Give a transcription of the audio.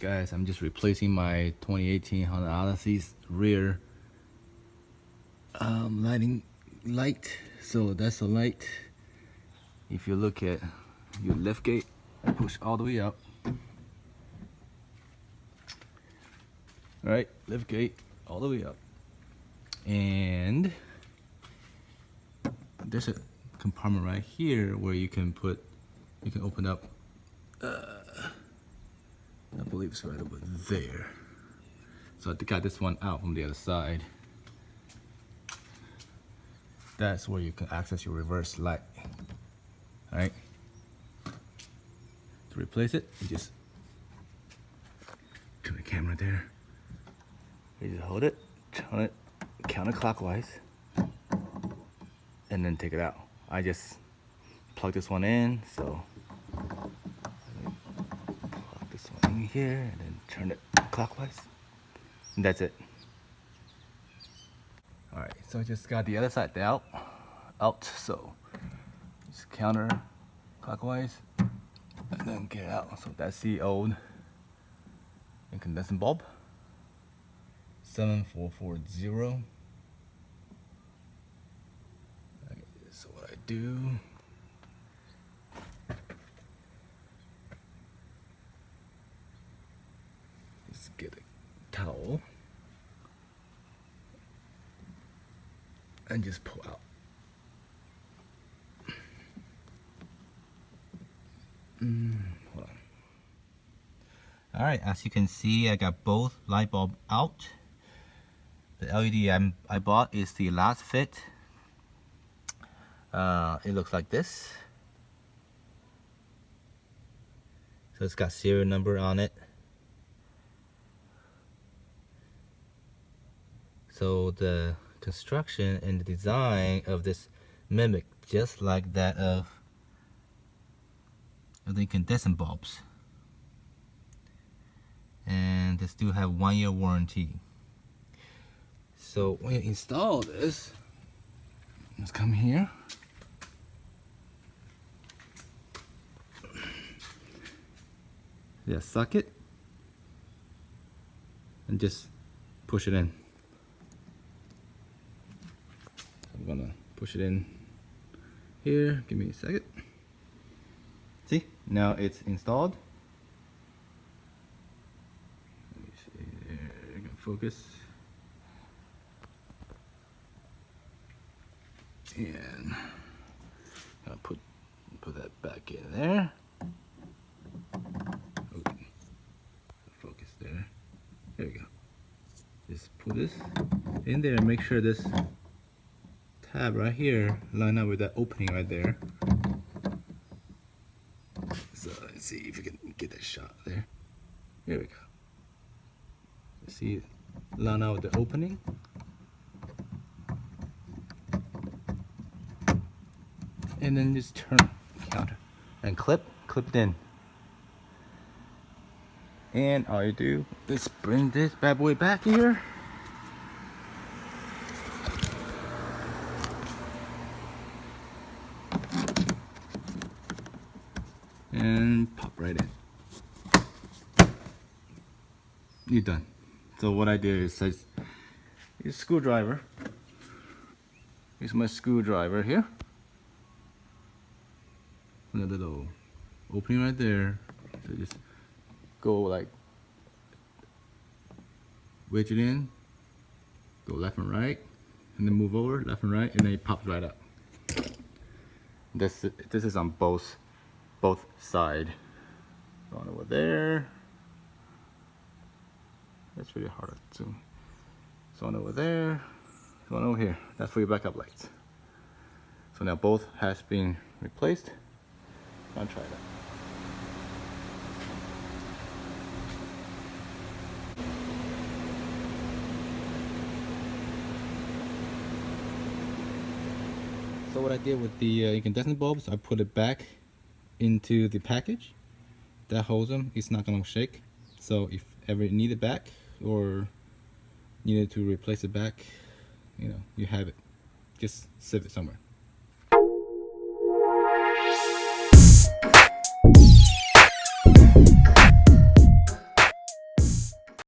guys, I'm just replacing my 2018 Honda Odyssey's rear light. So that's the light. If you look at your lift gate, push all the way up. Right, lift gate all the way up, and there's a compartment right here where you can open up. I believe it's right over there. So I got this one out from the other side. That's where you can access your reverse light. All right. To replace it, you just turn the camera there. You just hold it, turn it counterclockwise, and then take it out. I just plug this one in, so plug this one in here, and then turn it clockwise, and that's it. All right, so I just got the other side out. So just counterclockwise, and then get it out. So that's the old incandescent bulb. 7440. Okay, so what I do, is get a towel and just pull out. Hold on. All right, as you can see, I got both light bulb out. The LED I bought is the LasFit. It looks like this. So it's got serial number on it. So the construction and the design of this mimic just like that of the incandescent bulbs. And they still have 1-year warranty. So when you install this, let's come here. Yeah, suck it and just push it in. I'm gonna push it in here. Give me a second. See, now it's installed. Let me see there. I can focus. And I'll put that back in there. Oh, focus there. There we go. Just put this in there and make sure this tab right here line up with that opening right there. So let's see if we can get that shot there. Here we go. See, line up with the opening. And then just turn counter and clip it in. And all you do is bring this bad boy back here. And pop right in. You're done. So what I did is use a screwdriver. Use my screwdriver here. A little opening right there. So just go like wedge it in, go left and right, and then move over left and right, and then it pops right up. This is on both sides. Going over there. That's really hard to zoom. So one over there, one over here. That's for your backup lights. So now both has been replaced. I'll try that. So what I did with the incandescent bulbs, I put it back into the package. That holds them. It's not gonna shake. So if ever need it back or needed to replace it back, you know, you have it. Just save it somewhere.